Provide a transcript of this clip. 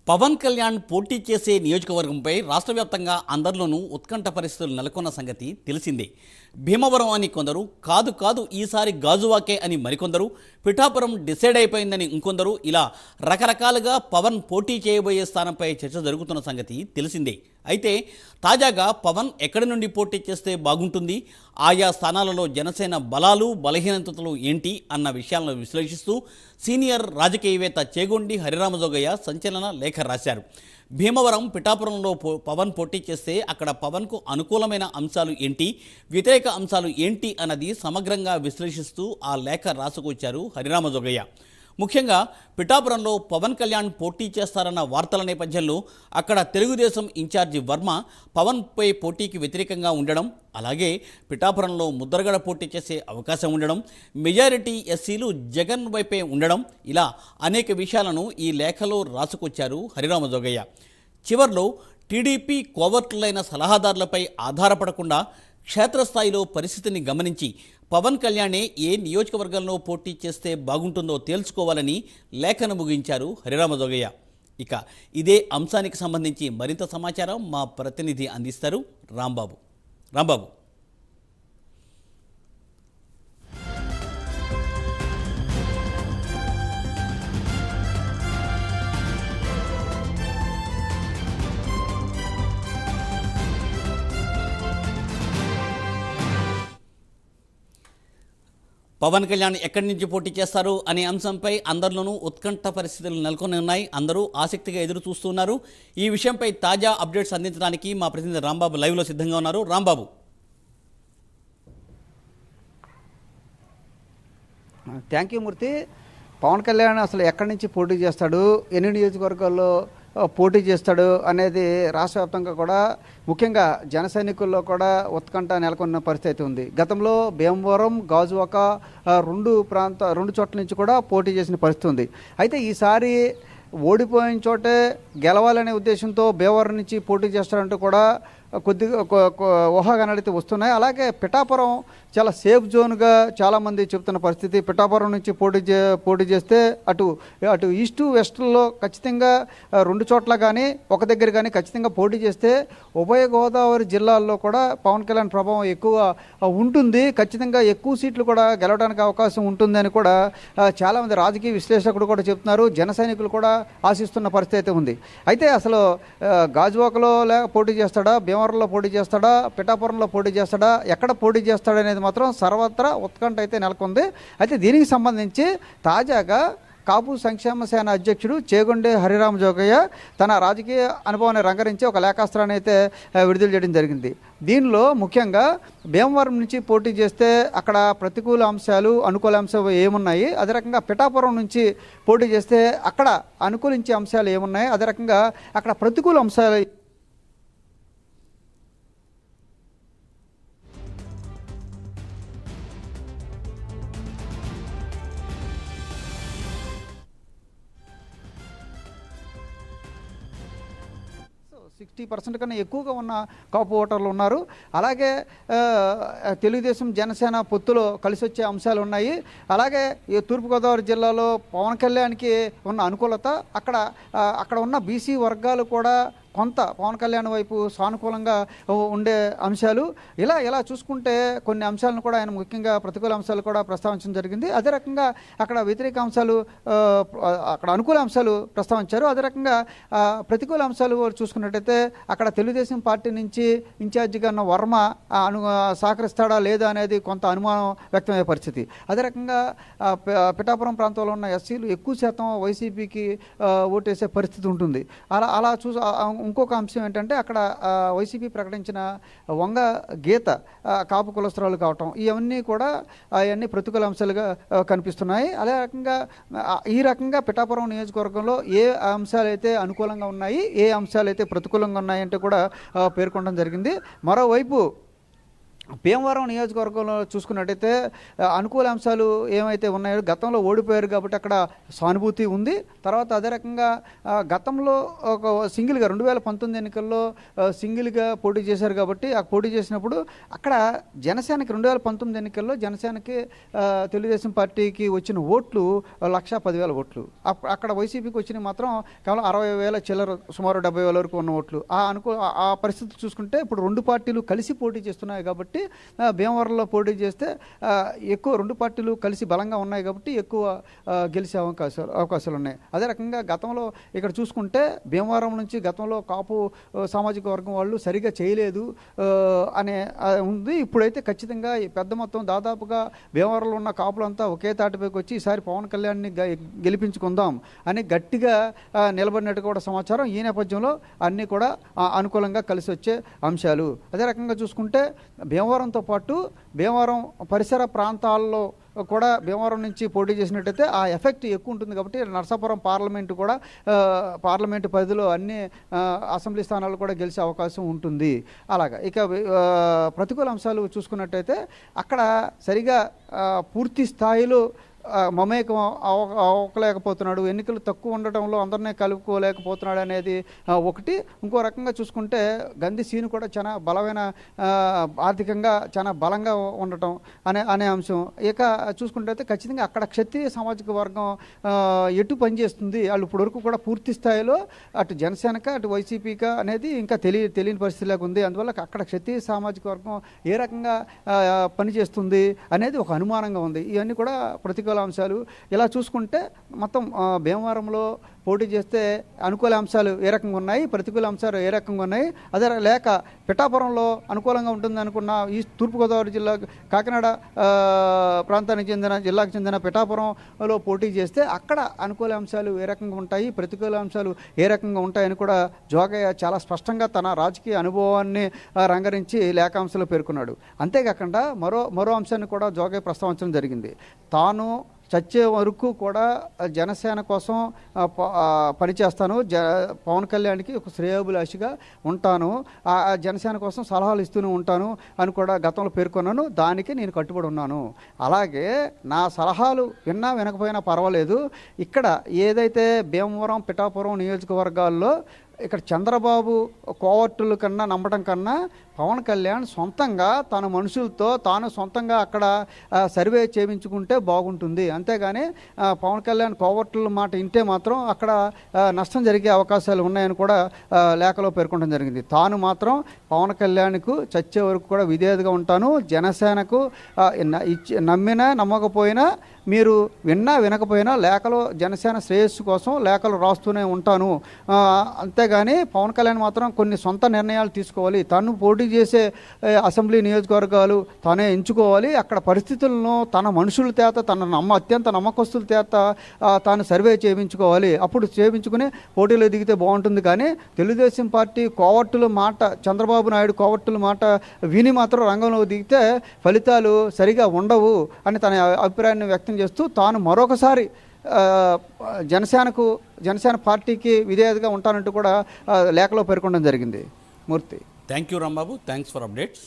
పవన్ కళ్యాణ్ పోటీ చేసే నియోజకవర్గంపై రాష్ట్ర వ్యాప్తంగా అందరిలోనూ ఉత్కంఠ పరిస్థితులు నెలకొన్న సంగతి తెలిసిందే. భీమవరం అని కొందరు, కాదు ఈసారి గాజువాకే అని మరికొందరు, పిఠాపురం డిసైడ్ అయిపోయిందని ఇంకొందరు, ఇలా రకరకాలుగా పవన్ పోటీ చేయబోయే స్థానంపై చర్చ జరుగుతున్న సంగతి తెలిసిందే. అయితే తాజాగా పవన్ ఎక్కడి నుండి పోటీ చేస్తే బాగుంటుంది, ఆయా స్థానాలలో జనసేన బలాలు బలహీనతలు ఏంటి అన్న విషయాలను విశ్లేషిస్తూ సీనియర్ రాజకీయవేత్త చేగొండి హరిరామజోగయ్య సంచలన లేఖ రాశారు. భీమవరం పిఠాపురంలో పవన్ పోటీ చేస్తే అక్కడ పవన్కు అనుకూలమైన అంశాలు ఏంటి, వ్యతిరేక అంశాలు ఏంటి అన్నది సమగ్రంగా విశ్లేషిస్తూ ఆ లేఖ రాసుకొచ్చారు హరిరామజోగయ్య. ముఖ్యంగా పిఠాపురంలో పవన్ కళ్యాణ్ పోటీ చేస్తారన్న వార్తల నేపథ్యంలో అక్కడ తెలుగుదేశం ఇన్ఛార్జి వర్మ పవన్పై పోటీకి వ్యతిరేకంగా ఉండడం, అలాగే పిఠాపురంలో ముద్రగడ పోటీ చేసే అవకాశం ఉండడం, మెజారిటీ ఎస్సీలు జగన్ వైపే ఉండడం, ఇలా అనేక విషయాలను ఈ లేఖలో రాసుకొచ్చారు హరిరామజోగయ్య. చివర్లో టీడీపీ కోవర్టులైన సలహాదారులపై ఆధారపడకుండా క్షేత్రస్థాయిలో పరిస్థితిని గమనించి పవన్ కళ్యాణే ఏ నియోజకవర్గంలో పోటీ చేస్తే బాగుంటుందో తేల్చుకోవాలని లేఖను ముగించారు హరిరామజోగయ్య. ఇక ఇదే అంశానికి సంబంధించి మరింత సమాచారం మా ప్రతినిధి అందిస్తారు రాంబాబు. పవన్ కళ్యాణ్ ఎక్కడి నుంచి పోటీ చేస్తారు అనే అంశంపై అందరిలోనూ ఉత్కంఠ పరిస్థితులు నెలకొని ఉన్నాయి. అందరూ ఆసక్తిగా ఎదురు చూస్తున్నారు. ఈ విషయంపై తాజా అప్డేట్స్ అందించడానికి మా ప్రతినిధి రాంబాబు లైవ్లో సిద్ధంగా ఉన్నారు. రాంబాబు. థ్యాంక్ యూ మూర్తి. పవన్ కళ్యాణ్ అసలు ఎక్కడి నుంచి పోటీ చేస్తాడు, ఎన్ని నియోజకవర్గాల్లో పోటీ చేస్తాడు అనేది రాష్ట్ర వ్యాప్తంగా కూడా ముఖ్యంగా జన సైనికుల్లో కూడా ఉత్కంఠ నెలకొన్న పరిస్థితి ఉంది. గతంలో భీమవరం, గాజువాక రెండు చోట్ల నుంచి కూడా పోటీ చేసిన పరిస్థితి ఉంది. అయితే ఈసారి ఓడిపోయిన చోటే గెలవాలనే ఉద్దేశంతో భీమవరం నుంచి పోటీ చేస్తారంటూ కూడా కొద్దిగా ఊహాగానాలు వస్తున్నాయి. అలాగే పిఠాపురం చాలా సేఫ్ జోన్గా చాలామంది చెప్తున్న పరిస్థితి. పిఠాపురం నుంచి పోటీ చేస్తే అటు ఈస్టు వెస్ట్లో ఖచ్చితంగా రెండు చోట్ల కానీ ఒక దగ్గర కానీ ఖచ్చితంగా పోటీ చేస్తే ఉభయ గోదావరి జిల్లాల్లో కూడా పవన్ కళ్యాణ్ ప్రభావం ఎక్కువ ఉంటుంది, ఖచ్చితంగా ఎక్కువ సీట్లు కూడా గెలవడానికి అవకాశం ఉంటుందని కూడా చాలామంది రాజకీయ విశ్లేషకులు కూడా చెప్తున్నారు. జన సైనికులు కూడా ఆశిస్తున్న పరిస్థితి ఉంది. అయితే అసలు గాజువాకలో పోటీ చేస్తాడా, భీమవరంలో పోటీ చేస్తాడా, పిఠాపురంలో పోటీ చేస్తాడా, ఎక్కడ పోటీ చేస్తాడా అనేది మాత్రం సర్వత్రా ఉత్కంఠ అయితే నెలకొంది. అయితే దీనికి సంబంధించి తాజాగా కాపు సంక్షేమ సేన అధ్యక్షుడు చేగొండి హరిరామజోగయ్య తన రాజకీయ అనుభవాన్ని రంగరించి ఒక లేఖాస్త్రాన్ని అయితే విడుదల చేయడం జరిగింది. దీనిలో ముఖ్యంగా భీమవరం నుంచి పోటీ చేస్తే అక్కడ ప్రతికూల అంశాలు అనుకూల అంశాలు ఏమున్నాయి, అదే రకంగా పిఠాపురం నుంచి పోటీ చేస్తే అక్కడ అనుకూలించే అంశాలు ఏమున్నాయి, అదే రకంగా అక్కడ ప్రతికూల అంశాలు 60% కన్నా ఎక్కువగా ఉన్న కాపు ఓటర్లు ఉన్నారు. అలాగే తెలుగుదేశం జనసేన పొత్తులో కలిసి వచ్చే అంశాలు ఉన్నాయి. అలాగే ఈ తూర్పుగోదావరి జిల్లాలో పవన్ కళ్యాణ్కి ఉన్న అనుకూలత, అక్కడ ఉన్న బీసీ వర్గాలు కూడా కొంత పవన్ కళ్యాణ్ వైపు సానుకూలంగా ఉండే అంశాలు, ఇలా చూసుకుంటే కొన్ని అంశాలను కూడా ఆయన ముఖ్యంగా ప్రతికూల అంశాలు కూడా ప్రస్తావించడం జరిగింది. అదే రకంగా అక్కడ వ్యతిరేక అంశాలు, అక్కడ అనుకూల అంశాలు ప్రస్తావించారు. అదే రకంగా ప్రతికూల అంశాలు చూసుకున్నట్టయితే అక్కడ తెలుగుదేశం పార్టీ నుంచి ఇన్ఛార్జిగా ఉన్న వర్మ సహకరిస్తాడా లేదా అనేది కొంత అనుమానం వ్యక్తమయ్యే పరిస్థితి. అదే రకంగా పిఠాపురం ప్రాంతంలో ఉన్న ఎస్సీలు ఎక్కువ శాతం వైసీపీకి ఓటేసే పరిస్థితి ఉంటుంది. అలా ఇంకొక అంశం ఏంటంటే అక్కడ వైసీపీ ప్రకటించిన వంగ గీత కాపు కులస్త్రాలు కావటం, ఇవన్నీ కూడా అవన్నీ ప్రతికూల అంశాలుగా కనిపిస్తున్నాయి. అదే రకంగా పిఠాపురం నియోజకవర్గంలో ఏ అంశాలు అయితే అనుకూలంగా ఉన్నాయి, ఏ అంశాలు అయితే ప్రతికూలంగా ఉన్నాయంటే కూడా పేర్కొనడం జరిగింది. మరోవైపు భీమవరం నియోజకవర్గంలో చూసుకున్నట్టయితే అనుకూల అంశాలు ఏమైతే ఉన్నాయో, గతంలో ఓడిపోయారు కాబట్టి అక్కడ సానుభూతి ఉంది. తర్వాత అదే రకంగా గతంలో ఒక సింగిల్గా 2019 ఎన్నికల్లో సింగిల్గా పోటీ చేశారు కాబట్టి ఆ పోటీ చేసినప్పుడు అక్కడ జనసేనకి 2019 ఎన్నికల్లో జనసేనకి తెలుగుదేశం పార్టీకి వచ్చిన ఓట్లు 1,10,000 ఓట్లు. అక్కడ వైసీపీకి వచ్చినవి మాత్రం కేవలం 60,000 చిల్లర, సుమారు 70,000 వరకు ఉన్న ఓట్లు. ఆ పరిస్థితి చూసుకుంటే ఇప్పుడు రెండు పార్టీలు కలిసి పోటీ చేస్తున్నాయి కాబట్టి భీమవరంలో పోటీ చేస్తే ఎక్కువ, రెండు పార్టీలు కలిసి బలంగా ఉన్నాయి కాబట్టి ఎక్కువ గెలిచే అవకాశాలు ఉన్నాయి. అదే రకంగా గతంలో ఇక్కడ చూసుకుంటే భీమవరం నుంచి గతంలో కాపు సామాజిక వర్గం వాళ్ళు సరిగా చేయలేదు అనే ఉంది. ఇప్పుడైతే ఖచ్చితంగా పెద్ద మొత్తం దాదాపుగా భీమవరంలో ఉన్న కాపులంతా ఒకే తాటిపైకి వచ్చి ఈసారి పవన్ కళ్యాణ్ని గెలిపించుకుందాం అని గట్టిగా నిలబడినట్టు కూడా సమాచారం. ఈ నేపథ్యంలో అన్నీ కూడా అనుకూలంగా కలిసి వచ్చే అంశాలు. అదే రకంగా చూసుకుంటే భీమవరంతో పాటు భీమవరం పరిసర ప్రాంతాల్లో కూడా భీమవరం నుంచి పోటీ చేసినట్టయితే ఆ ఎఫెక్ట్ ఎక్కువ ఉంటుంది కాబట్టి నరసాపురం పార్లమెంటు పరిధిలో అన్ని అసెంబ్లీ స్థానాలు కూడా గెలిచే అవకాశం ఉంటుంది. అలాగా ఇక ప్రతికూల అంశాలు చూసుకున్నట్టయితే అక్కడ సరిగా పూర్తి స్థాయిలో మమేకం అవ్వలేకపోతున్నాడు, ఎన్నికలు తక్కువ ఉండటంలో అందరినీ కలుపుకోలేకపోతున్నాడు అనేది ఒకటి. ఇంకో రకంగా చూసుకుంటే గంధి సీను కూడా చాలా బలమైన, ఆర్థికంగా చాలా బలంగా ఉండటం అనే అంశం. ఇక చూసుకుంటే ఖచ్చితంగా అక్కడ క్షత్రియ సామాజిక వర్గం ఎటు పనిచేస్తుంది, వాళ్ళు ఇప్పటివరకు కూడా పూర్తి స్థాయిలో అటు జనసేనక అటు వైసీపీక అనేది ఇంకా తెలియని పరిస్థితిలాగా ఉంది. అందువల్ల అక్కడ క్షత్రియ సామాజిక వర్గం ఏ రకంగా పనిచేస్తుంది అనేది ఒక అనుమానంగా ఉంది. ఇవన్నీ కూడా ప్రతికూల అంశాలు. ఇలా చూసుకుంటే మొత్తం భీమవరంలో పోటీ చేస్తే అనుకూల అంశాలు ఏ రకంగా ఉన్నాయి, ప్రతికూల అంశాలు ఏ రకంగా ఉన్నాయి. అదే లేక పిఠాపురంలో అనుకూలంగా ఉంటుంది అనుకున్న ఈ తూర్పుగోదావరి జిల్లా కాకినాడ జిల్లాకు చెందిన పిఠాపురంలో పోటీ చేస్తే అక్కడ అనుకూల అంశాలు ఏ రకంగా ఉంటాయి, ప్రతికూల అంశాలు ఏ రకంగా ఉంటాయని కూడా జోగయ్య చాలా స్పష్టంగా తన రాజకీయ అనుభవాన్ని రంగరించి లేఖాంశాలు పేర్కొన్నాడు. అంతేకాకుండా మరో అంశాన్ని కూడా జోగయ్య ప్రస్తావించడం జరిగింది. తాను చచ్చే వరకు కూడా జనసేన కోసం పనిచేస్తాను, పవన్ కళ్యాణ్కి ఒక శ్రేయోభిలాషిగా ఉంటాను, జనసేన కోసం సలహాలు ఇస్తూనే ఉంటాను అని కూడా గతంలో పేర్కొన్నాను. దానికి నేను కట్టుబడి ఉన్నాను. అలాగే నా సలహాలు విన్నా వినకపోయినా పర్వాలేదు, ఇక్కడ ఏదైతే భీమవరం పిఠాపురం నియోజకవర్గాల్లో ఇక్కడ చంద్రబాబు కోవర్టుల కన్నా నమ్మటం కన్నా పవన్ కళ్యాణ్ సొంతంగా తన మనుషులతో తాను సొంతంగా అక్కడ సర్వే చేయించుకుంటే బాగుంటుంది. అంతేగాని పవన్ కళ్యాణ్ కోవర్టుల మాట వింటే మాత్రం అక్కడ నష్టం జరిగే అవకాశాలు ఉన్నాయని కూడా లేఖలో పేర్కొనడం జరిగింది. తాను మాత్రం పవన్ కళ్యాణ్కు చచ్చే వరకు కూడా విధేయతగా ఉంటాను, జనసేనకు నమ్మినా నమ్మకపోయినా, మీరు విన్నా వినకపోయినా లేఖలో జనసేన శ్రేయస్సు కోసం లేఖలు రాస్తూనే ఉంటాను. అంతేగాని పవన్ కళ్యాణ్ మాత్రం కొన్ని సొంత నిర్ణయాలు తీసుకోవాలి, తను పోటీ చేసే అసెంబ్లీ నియోజకవర్గాలు తానే ఎంచుకోవాలి, అక్కడ పరిస్థితులను తన మనుషుల చేత అత్యంత నమ్మకస్తుల చేత తాను సర్వే చేయించుకోవాలి. అప్పుడు చేయించుకుని పోటీలో దిగితే బాగుంటుంది. కానీ తెలుగుదేశం పార్టీ కోవర్టుల మాట, చంద్రబాబు నాయుడు కోవర్టుల మాట విని మాత్రం రంగంలో దిగితే ఫలితాలు సరిగా ఉండవు అని తన అభిప్రాయాన్ని వ్యక్తం చేస్తూ తాను మరొకసారి జనసేన పార్టీకి విధేయతగా ఉంటానంటూ కూడా లేఖలో పేర్కొనడం జరిగింది. Murthy. Thank you Rambabu, thanks for updates.